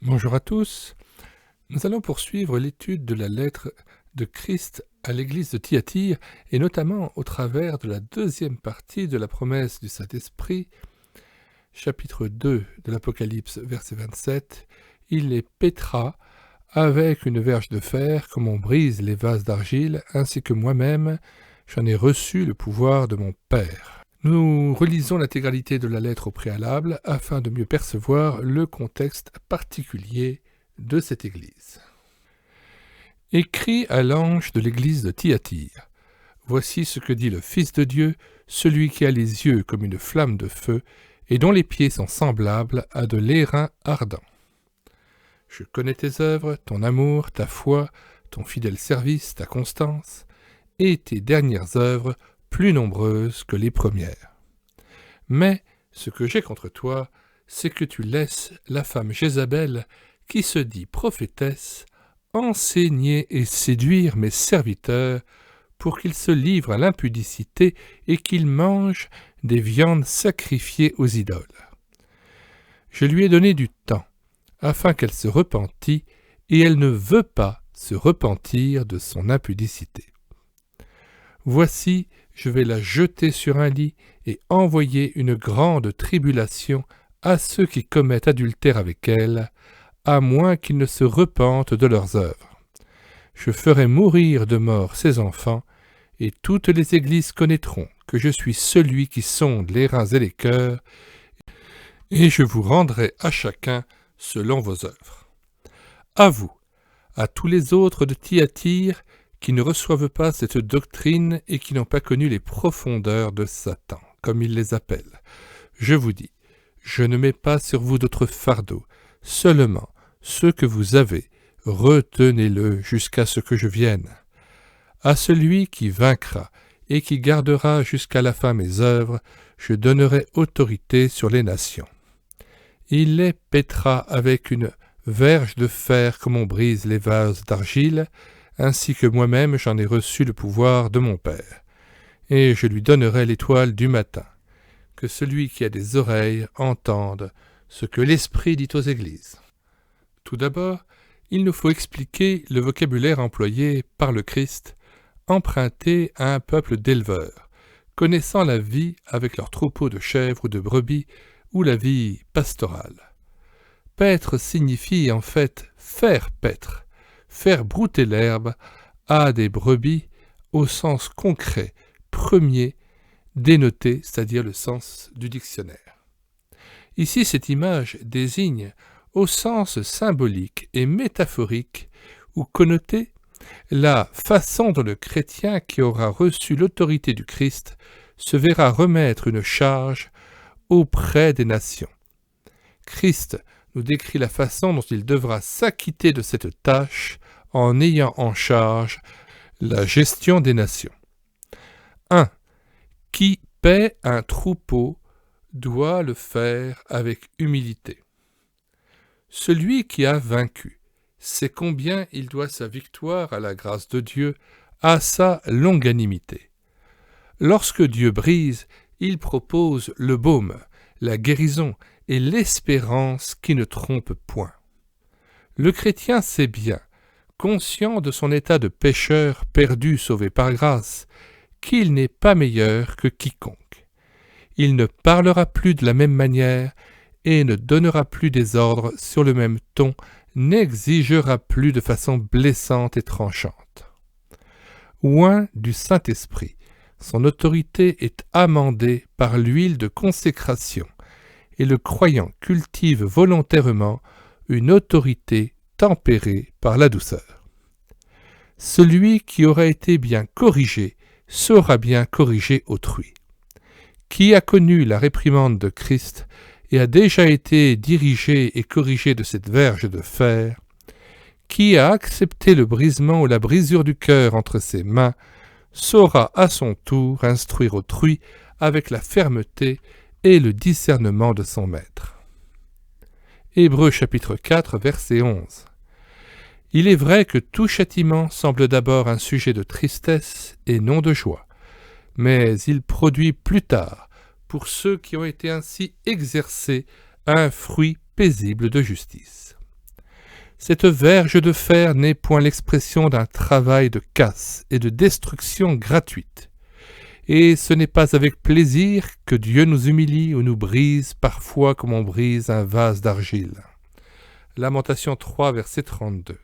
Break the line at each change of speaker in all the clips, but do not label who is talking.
Bonjour à tous. Nous allons poursuivre l'étude de la lettre de Christ à l'église de Thyatire et notamment au travers de la deuxième partie de la promesse du Saint-Esprit, chapitre 2 de l'Apocalypse, verset 27. Il les pétera avec une verge de fer comme on brise les vases d'argile, ainsi que moi-même j'en ai reçu le pouvoir de mon Père. Nous relisons l'intégralité de la lettre au préalable afin de mieux percevoir le contexte particulier de cette église. Écrit à l'ange de l'église de Thyatire. Voici ce que dit le Fils de Dieu, celui qui a les yeux comme une flamme de feu et dont les pieds sont semblables à de l'airain ardent. Je connais tes œuvres, ton amour, ta foi, ton fidèle service, ta constance, et tes dernières œuvres plus nombreuses que les premières. Mais ce que j'ai contre toi, c'est que tu laisses la femme Jézabel, qui se dit prophétesse, enseigner et séduire mes serviteurs pour qu'ils se livrent à l'impudicité et qu'ils mangent des viandes sacrifiées aux idoles. Je lui ai donné du temps, afin qu'elle se repentît, et elle ne veut pas se repentir de son impudicité. Voici, je vais la jeter sur un lit et envoyer une grande tribulation à ceux qui commettent adultère avec elle, à moins qu'ils ne se repentent de leurs œuvres. Je ferai mourir de mort ses enfants, et toutes les églises connaîtront que je suis celui qui sonde les reins et les cœurs, et je vous rendrai à chacun selon vos œuvres. À vous, à tous les autres de Thyatire, qui ne reçoivent pas cette doctrine et qui n'ont pas connu les profondeurs de Satan, comme il les appelle. Je vous dis, je ne mets pas sur vous d'autres fardeaux, seulement ce que vous avez, retenez-le jusqu'à ce que je vienne. À celui qui vaincra et qui gardera jusqu'à la fin mes œuvres, je donnerai autorité sur les nations. Il les pétera avec une verge de fer comme on brise les vases d'argile, ainsi que moi-même j'en ai reçu le pouvoir de mon Père. Et je lui donnerai l'étoile du matin. Que celui qui a des oreilles entende ce que l'Esprit dit aux églises. Tout d'abord, il nous faut expliquer le vocabulaire employé par le Christ, emprunté à un peuple d'éleveurs, connaissant la vie avec leurs troupeaux de chèvres ou de brebis, ou la vie pastorale. Paître signifie en fait faire paître, faire brouter l'herbe à des brebis au sens concret, premier, dénoté, c'est-à-dire le sens du dictionnaire. Ici, cette image désigne, au sens symbolique et métaphorique ou connoté, la façon dont le chrétien qui aura reçu l'autorité du Christ se verra remettre une charge auprès des nations. Christ nous décrit la façon dont il devra s'acquitter de cette tâche en ayant en charge la gestion des nations. 1. Qui paie un troupeau doit le faire avec humilité. Celui qui a vaincu sait combien il doit sa victoire à la grâce de Dieu, à sa longanimité. Lorsque Dieu brise, il propose le baume, la guérison et l'espérance qui ne trompe point. Le chrétien sait bien, conscient de son état de pécheur perdu sauvé par grâce, qu'il n'est pas meilleur que quiconque. Il ne parlera plus de la même manière et ne donnera plus des ordres sur le même ton, n'exigera plus de façon blessante et tranchante. Oint du Saint-Esprit, son autorité est amendée par l'huile de consécration, et le croyant cultive volontairement une autorité tempérée par la douceur. Celui qui aura été bien corrigé saura bien corriger autrui. Qui a connu la réprimande de Christ et a déjà été dirigé et corrigé de cette verge de fer, qui a accepté le brisement ou la brisure du cœur entre ses mains, saura à son tour instruire autrui avec la fermeté et le discernement de son maître. Hébreux chapitre 4, verset 11. Il est vrai que tout châtiment semble d'abord un sujet de tristesse et non de joie, mais il produit plus tard, pour ceux qui ont été ainsi exercés, un fruit paisible de justice. Cette verge de fer n'est point l'expression d'un travail de casse et de destruction gratuite. Et ce n'est pas avec plaisir que Dieu nous humilie ou nous brise parfois comme on brise un vase d'argile. Lamentation 3, verset 32.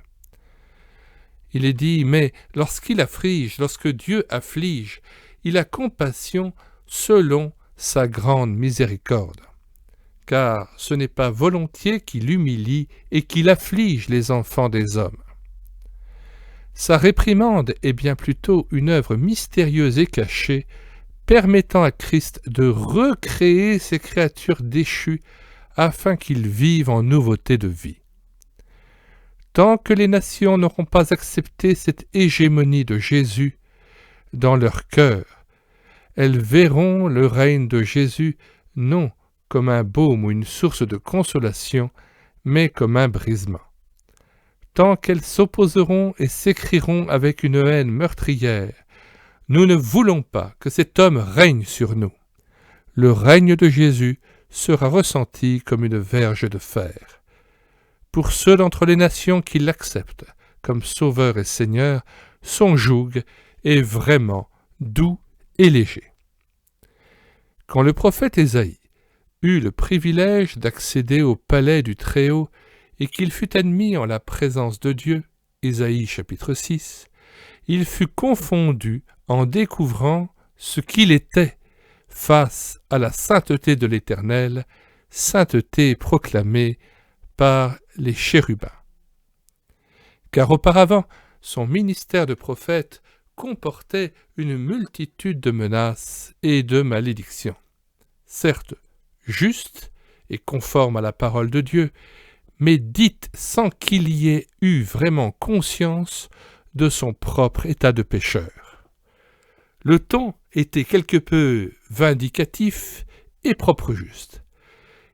Il est dit, mais lorsqu'il afflige, lorsque Dieu afflige, il a compassion selon sa grande miséricorde. Car ce n'est pas volontiers qu'il humilie et qu'il afflige les enfants des hommes. Sa réprimande est bien plutôt une œuvre mystérieuse et cachée, permettant à Christ de recréer ces créatures déchues afin qu'ils vivent en nouveauté de vie. Tant que les nations n'auront pas accepté cette hégémonie de Jésus dans leur cœur, elles verront le règne de Jésus non comme un baume ou une source de consolation, mais comme un brisement. Tant qu'elles s'opposeront et s'écrieront avec une haine meurtrière, « Nous ne voulons pas que cet homme règne sur nous », le règne de Jésus sera ressenti comme une verge de fer. Pour ceux d'entre les nations qui l'acceptent comme Sauveur et Seigneur, son joug est vraiment doux et léger. Quand le prophète Ésaïe eut le privilège d'accéder au palais du Très-Haut et qu'il fut admis en la présence de Dieu, Ésaïe chapitre 6, il fut confondu en découvrant ce qu'il était face à la sainteté de l'Éternel, sainteté proclamée par les chérubins. Car auparavant, son ministère de prophète comportait une multitude de menaces et de malédictions. Certes, justes et conformes à la parole de Dieu, mais dites sans qu'il y ait eu vraiment conscience de son propre état de pécheur. Le ton était quelque peu vindicatif et propre juste.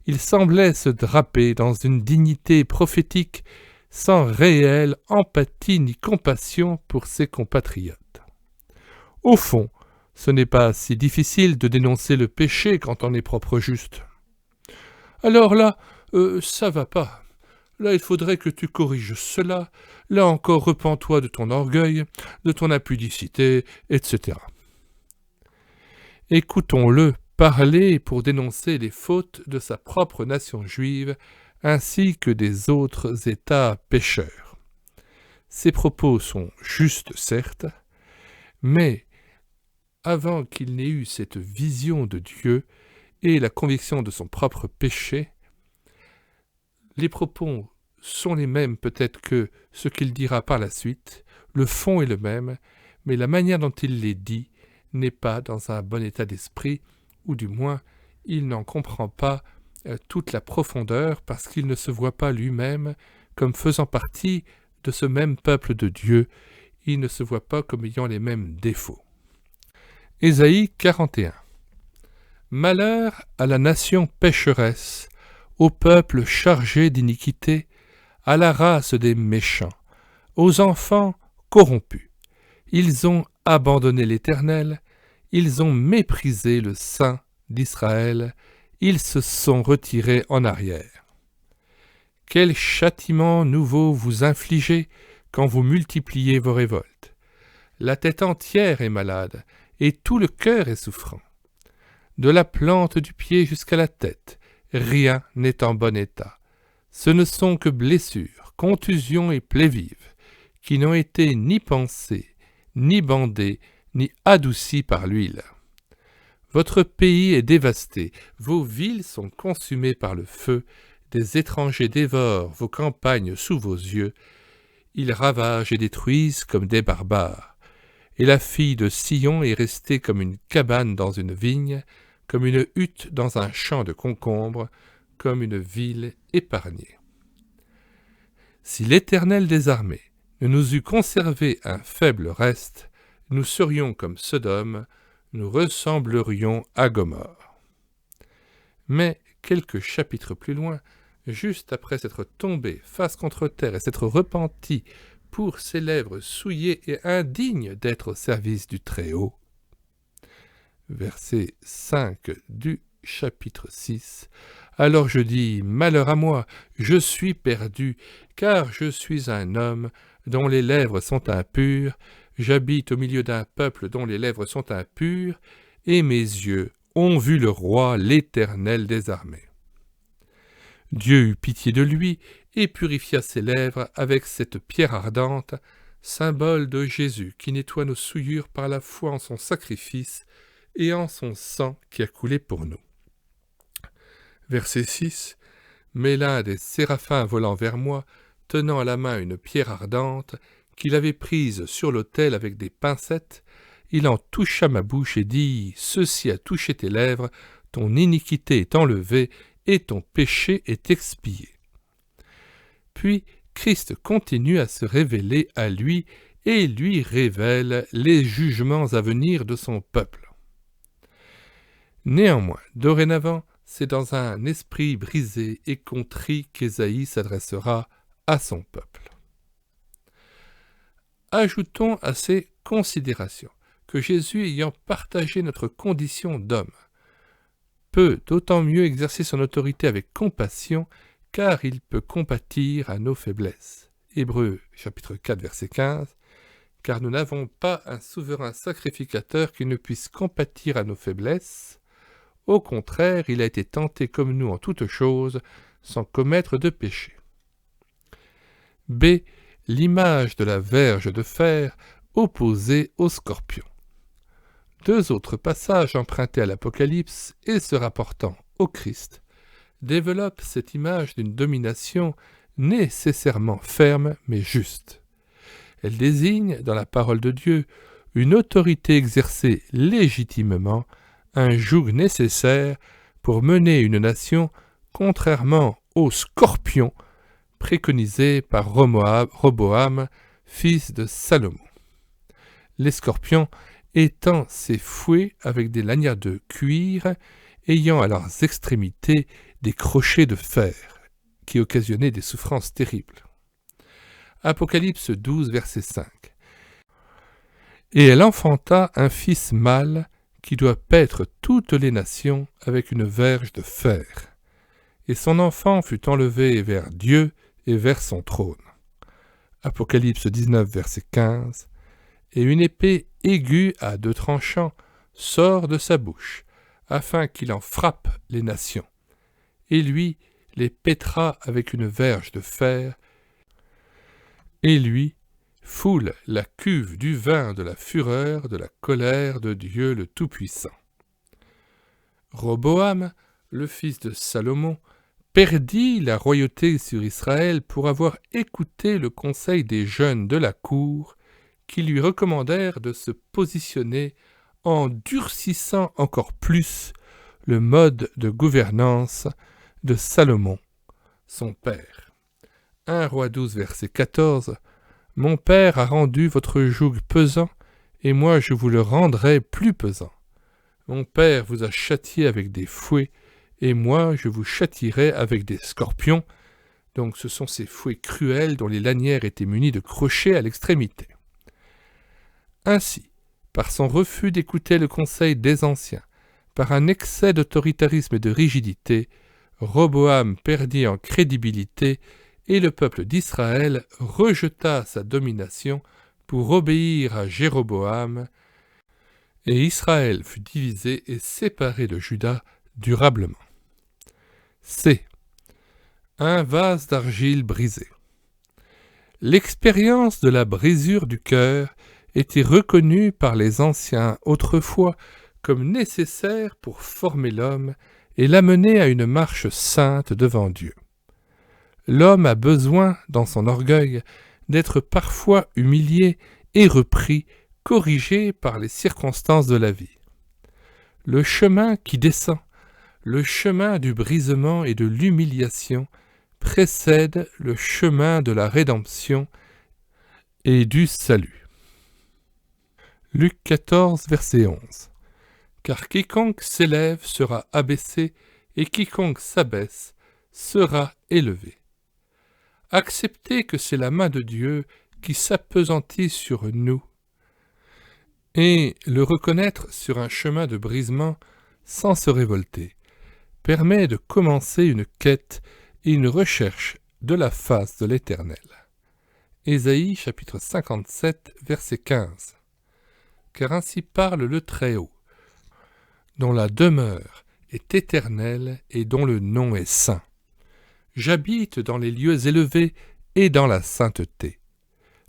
Il semblait se draper dans une dignité prophétique sans réelle empathie ni compassion pour ses compatriotes. Au fond, ce n'est pas si difficile de dénoncer le péché quand on est propre juste. Alors là, ça va pas. Là, il faudrait que tu corriges cela. Là encore, repens-toi de ton orgueil, de ton impudicité, etc. Écoutons-le parler pour dénoncer les fautes de sa propre nation juive, ainsi que des autres États pécheurs. Ses propos sont justes, certes, mais avant qu'il n'ait eu cette vision de Dieu et la conviction de son propre péché, les propos sont les mêmes peut-être que ce qu'il dira par la suite, le fond est le même, mais la manière dont il les dit n'est pas dans un bon état d'esprit, ou du moins il n'en comprend pas toute la profondeur parce qu'il ne se voit pas lui-même comme faisant partie de ce même peuple de Dieu, il ne se voit pas comme ayant les mêmes défauts. Ésaïe 41. Malheur à la nation pécheresse, au peuple chargé d'iniquité, à la race des méchants, aux enfants corrompus. Ils ont abandonné l'Éternel, ils ont méprisé le Saint d'Israël, ils se sont retirés en arrière. Quel châtiment nouveau vous infligez quand vous multipliez vos révoltes. La tête entière est malade, et tout le cœur est souffrant. De la plante du pied jusqu'à la tête, rien n'est en bon état. Ce ne sont que blessures, contusions et plaies vives, qui n'ont été ni pansées, ni bandées, ni adoucies par l'huile. Votre pays est dévasté, vos villes sont consumées par le feu, des étrangers dévorent vos campagnes sous vos yeux, ils ravagent et détruisent comme des barbares. Et la fille de Sion est restée comme une cabane dans une vigne, comme une hutte dans un champ de concombres, comme une ville épargnée. Si l'Éternel des armées ne nous eût conservé un faible reste, nous serions comme Sodome, nous ressemblerions à Gomorrhe. Mais quelques chapitres plus loin, juste après s'être tombé face contre terre et s'être repenti pour ses lèvres souillées et indignes d'être au service du Très-Haut, verset 5 du chapitre 6, Alors je dis, malheur à moi, je suis perdu, car je suis un homme dont les lèvres sont impures, j'habite au milieu d'un peuple dont les lèvres sont impures, et mes yeux ont vu le roi, l'Éternel des armées. Dieu eut pitié de lui et purifia ses lèvres avec cette pierre ardente, symbole de Jésus qui nettoie nos souillures par la foi en son sacrifice et en son sang qui a coulé pour nous. Verset 6. Mais l'un des séraphins volant vers moi, tenant à la main une pierre ardente, qu'il avait prise sur l'autel avec des pincettes, il en toucha ma bouche et dit, « Ceci a touché tes lèvres, ton iniquité est enlevée et ton péché est expié. » Puis Christ continue à se révéler à lui et lui révèle les jugements à venir de son peuple. Néanmoins, dorénavant, c'est dans un esprit brisé et contrit qu'Ésaïe s'adressera à son peuple. Ajoutons à ces considérations que Jésus, ayant partagé notre condition d'homme, peut d'autant mieux exercer son autorité avec compassion, car il peut compatir à nos faiblesses. Hébreux chapitre 4 verset 15. Car nous n'avons pas un souverain sacrificateur qui ne puisse compatir à nos faiblesses. Au contraire, il a été tenté comme nous en toutes choses, sans commettre de péché. B. L'image de la verge de fer opposée au scorpion. Deux autres passages empruntés à l'Apocalypse et se rapportant au Christ développent cette image d'une domination nécessairement ferme mais juste. Elle désigne, dans la parole de Dieu, une autorité exercée légitimement, un joug nécessaire pour mener une nation, contrairement au scorpion préconisé par Roboam, fils de Salomon. Les scorpions étant ces fouets avec des lanières de cuir, ayant à leurs extrémités des crochets de fer, qui occasionnaient des souffrances terribles. Apocalypse 12, verset 5. Et elle enfanta un fils mâle qui doit paître toutes les nations avec une verge de fer. Et son enfant fut enlevé vers Dieu et vers son trône. Apocalypse 19, verset 15. Et une épée aiguë à 2 tranchants sort de sa bouche, afin qu'il en frappe les nations. Et lui les pètera avec une verge de fer, et lui foule la cuve du vin de la fureur de la colère de Dieu le Tout-Puissant. Roboam, le fils de Salomon, perdit la royauté sur Israël pour avoir écouté le conseil des jeunes de la cour, qui lui recommandèrent de se positionner en durcissant encore plus le mode de gouvernance de Salomon, son père. 1 Roi 12, verset 14. « Mon père a rendu votre joug pesant, et moi je vous le rendrai plus pesant. Mon père vous a châtié avec des fouets, et moi je vous châtierai avec des scorpions. » Donc ce sont ces fouets cruels dont les lanières étaient munies de crochets à l'extrémité. Ainsi, par son refus d'écouter le conseil des anciens, par un excès d'autoritarisme et de rigidité, Roboam perdit en crédibilité et le peuple d'Israël rejeta sa domination pour obéir à Jéroboam, et Israël fut divisé et séparé de Juda durablement. C. Un vase d'argile brisé. L'expérience de la brisure du cœur était reconnue par les anciens autrefois comme nécessaire pour former l'homme et l'amener à une marche sainte devant Dieu. L'homme a besoin, dans son orgueil, d'être parfois humilié et repris, corrigé par les circonstances de la vie. Le chemin qui descend, le chemin du brisement et de l'humiliation, précède le chemin de la rédemption et du salut. Luc 14, verset 11. Car quiconque s'élève sera abaissé, et quiconque s'abaisse sera élevé. Acceptez que c'est la main de Dieu qui s'appesantit sur nous, et le reconnaître sur un chemin de brisement sans se révolter, permet de commencer une quête et une recherche de la face de l'Éternel. Ésaïe chapitre 57, verset 15. Car ainsi parle le Très-Haut, dont la demeure est éternelle et dont le nom est saint. J'habite dans les lieux élevés et dans la sainteté.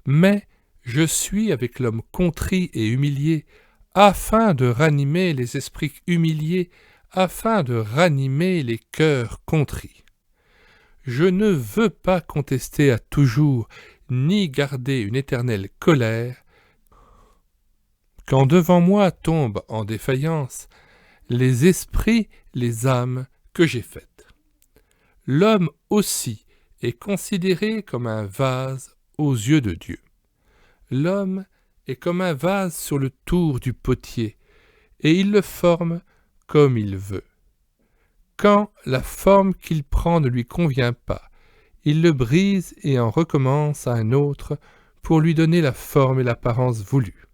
Mais je suis avec l'homme contrit et humilié, afin de ranimer les esprits humiliés, afin de ranimer les cœurs contrits. Je ne veux pas contester à toujours, ni garder une éternelle colère, quand devant moi tombent en défaillance les esprits, les âmes que j'ai faites. L'homme aussi est considéré comme un vase aux yeux de Dieu. L'homme est comme un vase sur le tour du potier, et il le forme comme il veut. Quand la forme qu'il prend ne lui convient pas, il le brise et en recommence à un autre pour lui donner la forme et l'apparence voulues.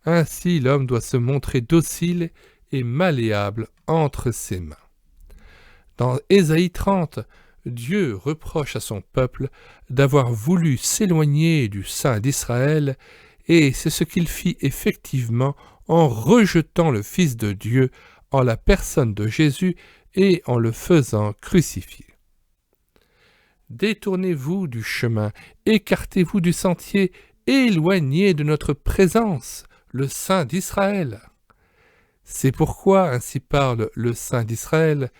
Ainsi l'homme doit se montrer docile et malléable entre ses mains. Dans Ésaïe 30, Dieu reproche à son peuple d'avoir voulu s'éloigner du sein d'Israël, et c'est ce qu'il fit effectivement en rejetant le Fils de Dieu en la personne de Jésus et en le faisant crucifier. Détournez-vous du chemin, écartez-vous du sentier, éloignez de notre présence le Saint d'Israël. C'est pourquoi ainsi parle le Saint d'Israël,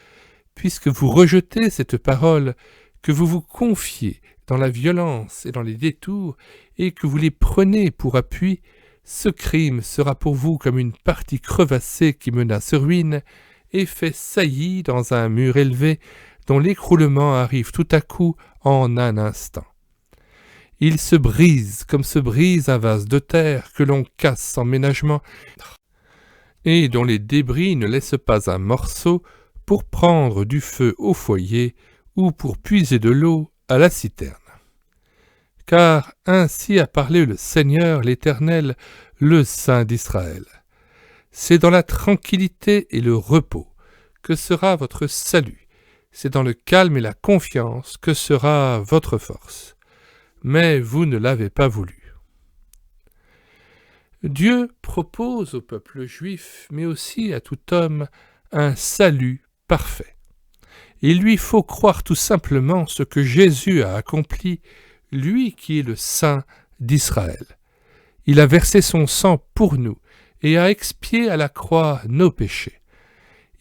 puisque vous rejetez cette parole, que vous vous confiez dans la violence et dans les détours, et que vous les prenez pour appui, ce crime sera pour vous comme une partie crevassée qui menace ruine et fait saillie dans un mur élevé dont l'écroulement arrive tout à coup en un instant. Il se brise comme se brise un vase de terre que l'on casse sans ménagement et dont les débris ne laissent pas un morceau pour prendre du feu au foyer ou pour puiser de l'eau à la citerne. Car ainsi a parlé le Seigneur l'Éternel, le Saint d'Israël. C'est dans la tranquillité et le repos que sera votre salut, c'est dans le calme et la confiance que sera votre force. Mais vous ne l'avez pas voulu. Dieu propose au peuple juif, mais aussi à tout homme, un salut parfait. Il lui faut croire tout simplement ce que Jésus a accompli, lui qui est le Saint d'Israël. Il a versé son sang pour nous et a expié à la croix nos péchés.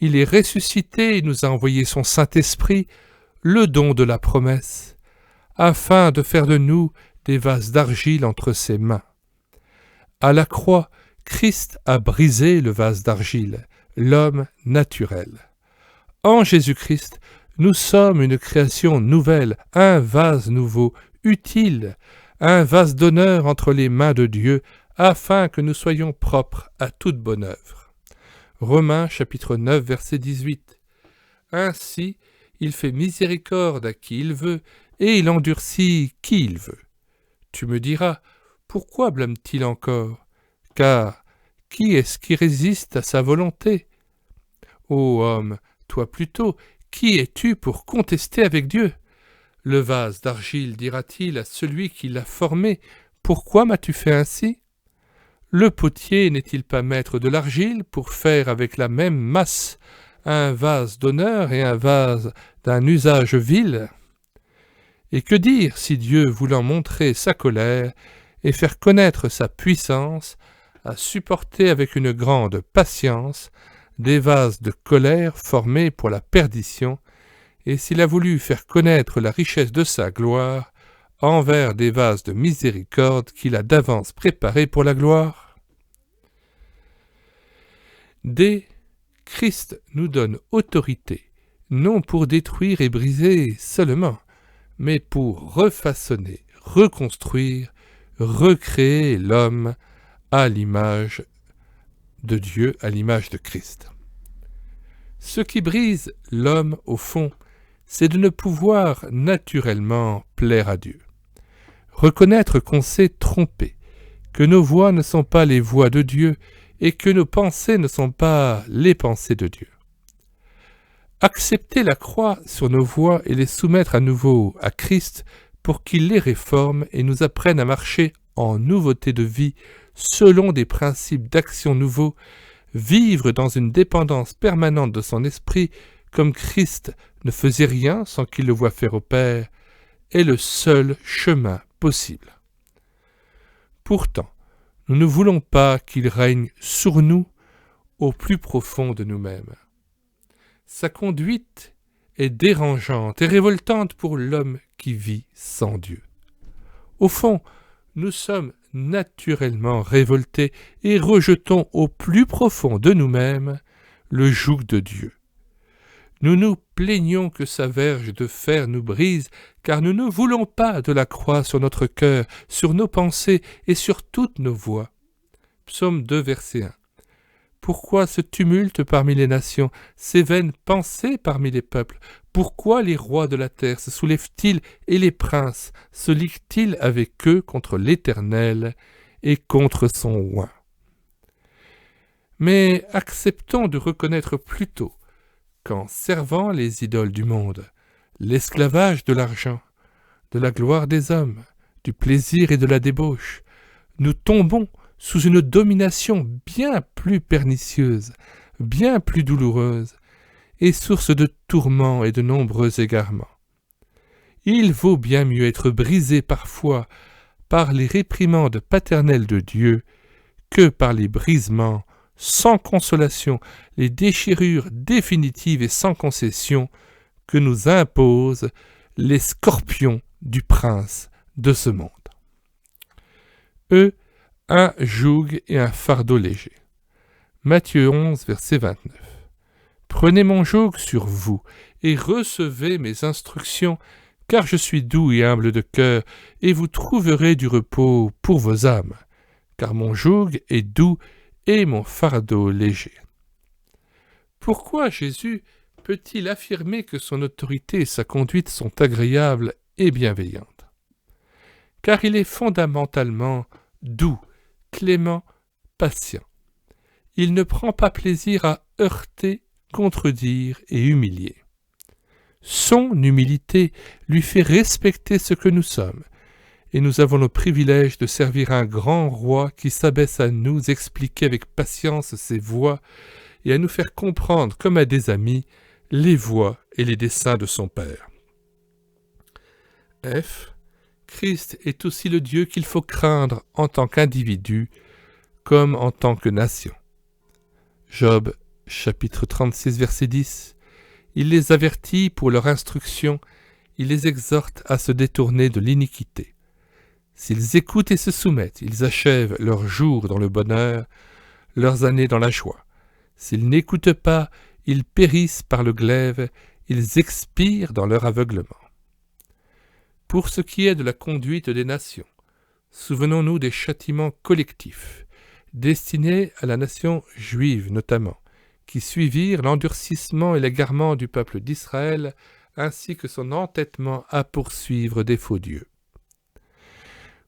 Il est ressuscité et nous a envoyé son Saint-Esprit, le don de la promesse, afin de faire de nous des vases d'argile entre ses mains. À la croix, Christ a brisé le vase d'argile, l'homme naturel. En Jésus-Christ, nous sommes une création nouvelle, un vase nouveau, utile, un vase d'honneur entre les mains de Dieu, afin que nous soyons propres à toute bonne œuvre. Romains chapitre 9, verset 18. Ainsi, il fait miséricorde à qui il veut, et il endurcit qui il veut. Tu me diras, pourquoi blâme-t-il encore? Car qui est-ce qui résiste à sa volonté? Ô homme, toi plutôt, qui es-tu pour contester avec Dieu? Le vase d'argile dira-t-il à celui qui l'a formé, pourquoi m'as-tu fait ainsi? Le potier n'est-il pas maître de l'argile pour faire avec la même masse un vase d'honneur et un vase d'un usage vil? Et que dire si Dieu, voulant montrer sa colère et faire connaître sa puissance, a supporté avec une grande patience des vases de colère formés pour la perdition, et s'il a voulu faire connaître la richesse de sa gloire envers des vases de miséricorde qu'il a d'avance préparés pour la gloire? D. Christ nous donne autorité, non pour détruire et briser seulement, mais pour refaçonner, reconstruire, recréer l'homme à l'image de Dieu, à l'image de Christ. Ce qui brise l'homme, au fond, c'est de ne pouvoir naturellement plaire à Dieu. Reconnaître qu'on s'est trompé, que nos voies ne sont pas les voies de Dieu et que nos pensées ne sont pas les pensées de Dieu. accepter la croix sur nos voies et les soumettre à nouveau à Christ pour qu'il les réforme et nous apprenne à marcher en nouveauté de vie selon des principes d'action nouveaux, vivre dans une dépendance permanente de son esprit comme Christ ne faisait rien sans qu'il le voie faire au Père, est le seul chemin possible. Pourtant, nous ne voulons pas qu'il règne sur nous au plus profond de nous-mêmes. Sa conduite est dérangeante et révoltante pour l'homme qui vit sans Dieu. Au fond, nous sommes naturellement révoltés et rejetons au plus profond de nous-mêmes le joug de Dieu. Nous nous plaignons que sa verge de fer nous brise, car nous ne voulons pas de la croix sur notre cœur, sur nos pensées et sur toutes nos voies. Psaume 2, verset 1. Pourquoi ce tumulte parmi les nations, ces vaines pensées parmi les peuples? Pourquoi les rois de la terre se soulèvent-ils et les princes se liguent-ils avec eux contre l'Éternel et contre son oint? Mais acceptons de reconnaître plutôt qu'en servant les idoles du monde, l'esclavage de l'argent, de la gloire des hommes, du plaisir et de la débauche, nous tombons sous une domination bien plus pernicieuse, bien plus douloureuse, et source de tourments et de nombreux égarements. Il vaut bien mieux être brisé parfois par les réprimandes paternelles de Dieu que par les brisements sans consolation, les déchirures définitives et sans concession que nous imposent les scorpions du prince de ce monde. Eux, un joug et un fardeau léger. Matthieu 11, verset 29. Prenez mon joug sur vous et recevez mes instructions, car je suis doux et humble de cœur, et vous trouverez du repos pour vos âmes, car mon joug est doux et mon fardeau léger. Pourquoi Jésus peut-il affirmer que son autorité et sa conduite sont agréables et bienveillantes? Car il est fondamentalement doux, clément, patient. Il ne prend pas plaisir à heurter, contredire et humilier. Son humilité lui fait respecter ce que nous sommes, et nous avons le privilège de servir un grand roi qui s'abaisse à nous expliquer avec patience ses voies et à nous faire comprendre, comme à des amis, les voies et les desseins de son Père. F. Christ est aussi le Dieu qu'il faut craindre en tant qu'individu comme en tant que nation. Job, chapitre 36, verset 10. Il les avertit pour leur instruction, il les exhorte à se détourner de l'iniquité. S'ils écoutent et se soumettent, ils achèvent leurs jours dans le bonheur, leurs années dans la joie. S'ils n'écoutent pas, ils périssent par le glaive, ils expirent dans leur aveuglement. Pour ce qui est de la conduite des nations, souvenons-nous des châtiments collectifs, destinés à la nation juive notamment, qui suivirent l'endurcissement et l'égarement du peuple d'Israël, ainsi que son entêtement à poursuivre des faux dieux.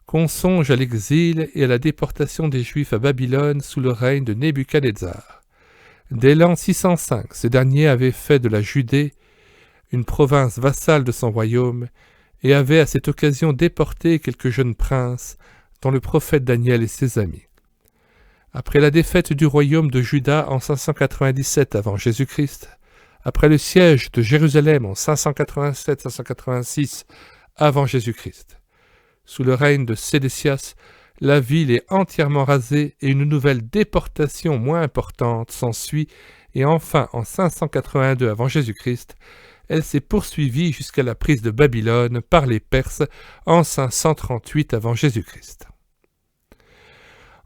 Qu'on songe à l'exil et à la déportation des Juifs à Babylone sous le règne de Nebuchadnezzar. Dès l'an 605, ce dernier avait fait de la Judée une province vassale de son royaume et avait à cette occasion déporté quelques jeunes princes, dont le prophète Daniel et ses amis. Après la défaite du royaume de Juda en 597 avant Jésus-Christ, après le siège de Jérusalem en 587-586 avant Jésus-Christ, sous le règne de Sédécias, la ville est entièrement rasée et une nouvelle déportation moins importante s'ensuit, et enfin en 582 avant Jésus-Christ, elle s'est poursuivie jusqu'à la prise de Babylone par les Perses en 538 avant Jésus-Christ.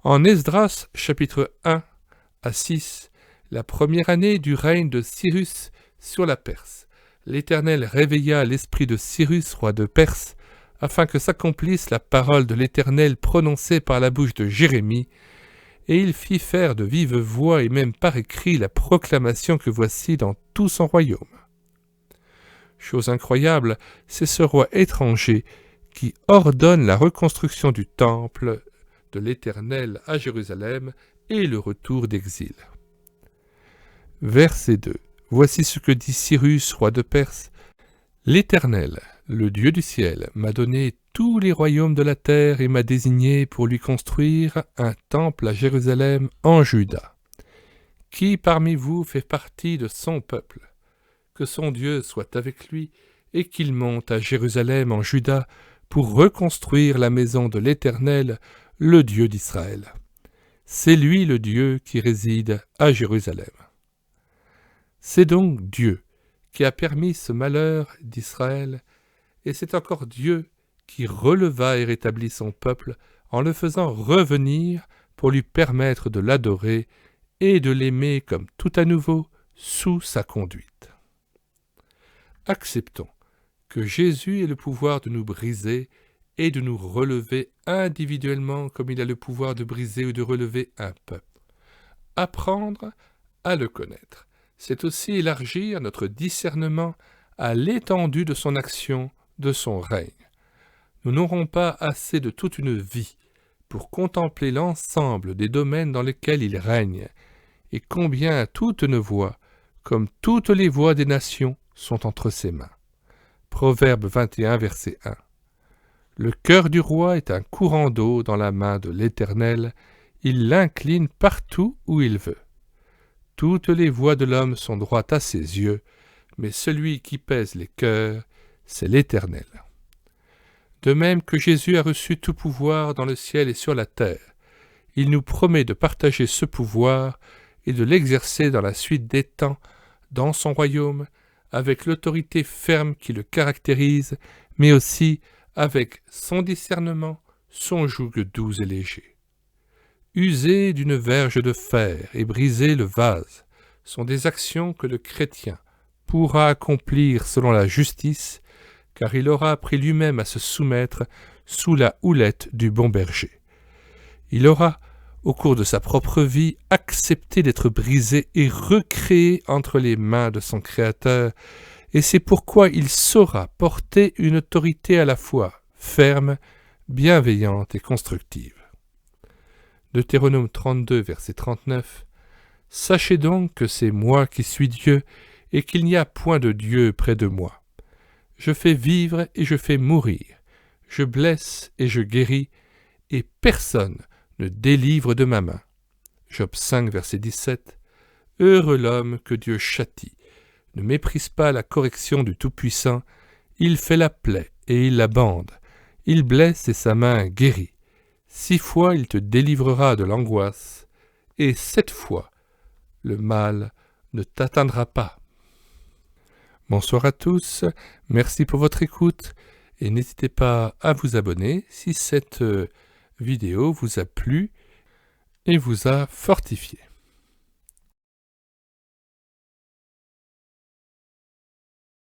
En Esdras, chapitre 1 à 6, la première année du règne de Cyrus sur la Perse, l'Éternel réveilla l'esprit de Cyrus, roi de Perse, afin que s'accomplisse la parole de l'Éternel prononcée par la bouche de Jérémie, et il fit faire de vive voix et même par écrit la proclamation que voici dans tout son royaume. Chose incroyable, c'est ce roi étranger qui ordonne la reconstruction du temple de l'Éternel à Jérusalem et le retour d'exil. Verset 2. Voici ce que dit Cyrus, roi de Perse. L'Éternel, le Dieu du ciel, m'a donné tous les royaumes de la terre et m'a désigné pour lui construire un temple à Jérusalem en Juda. Qui parmi vous fait partie de son peuple? Que son Dieu soit avec lui et qu'il monte à Jérusalem en Juda pour reconstruire la maison de l'Éternel, le Dieu d'Israël. C'est lui le Dieu qui réside à Jérusalem. C'est donc Dieu qui a permis ce malheur d'Israël, et c'est encore Dieu qui releva et rétablit son peuple en le faisant revenir pour lui permettre de l'adorer et de l'aimer comme tout à nouveau sous sa conduite. Acceptons que Jésus ait le pouvoir de nous briser et de nous relever individuellement comme il a le pouvoir de briser ou de relever un peuple. Apprendre à le connaître, c'est aussi élargir notre discernement à l'étendue de son action, de son règne. Nous n'aurons pas assez de toute une vie pour contempler l'ensemble des domaines dans lesquels il règne, et combien toutes nos voies, comme toutes les voies des nations, sont entre ses mains. Proverbe 21, verset 1. Le cœur du roi est un courant d'eau dans la main de l'Éternel, il l'incline partout où il veut. Toutes les voies de l'homme sont droites à ses yeux, mais celui qui pèse les cœurs, c'est l'Éternel. De même que Jésus a reçu tout pouvoir dans le ciel et sur la terre, il nous promet de partager ce pouvoir et de l'exercer dans la suite des temps, dans son royaume, avec l'autorité ferme qui le caractérise, mais aussi avec son discernement, son joug doux et léger. User d'une verge de fer et briser le vase sont des actions que le chrétien pourra accomplir selon la justice, car il aura appris lui-même à se soumettre sous la houlette du bon berger. Il aura, au cours de sa propre vie, accepté d'être brisé et recréé entre les mains de son Créateur, et c'est pourquoi il saura porter une autorité à la fois ferme, bienveillante et constructive. Deutéronome 32, verset 39. « Sachez donc que c'est moi qui suis Dieu, et qu'il n'y a point de Dieu près de moi. Je fais vivre et je fais mourir, je blesse et je guéris, et personne ne délivre de ma main. » Job 5, verset 17. « Heureux l'homme que Dieu châtie. Ne méprise pas la correction du Tout-Puissant. Il fait la plaie et il la bande. Il blesse et sa main guérit. 6 fois il te délivrera de l'angoisse, et 7 fois le mal ne t'atteindra pas. » Bonsoir à tous, merci pour votre écoute, et n'hésitez pas à vous abonner si cette vidéo vous a plu et vous a fortifié.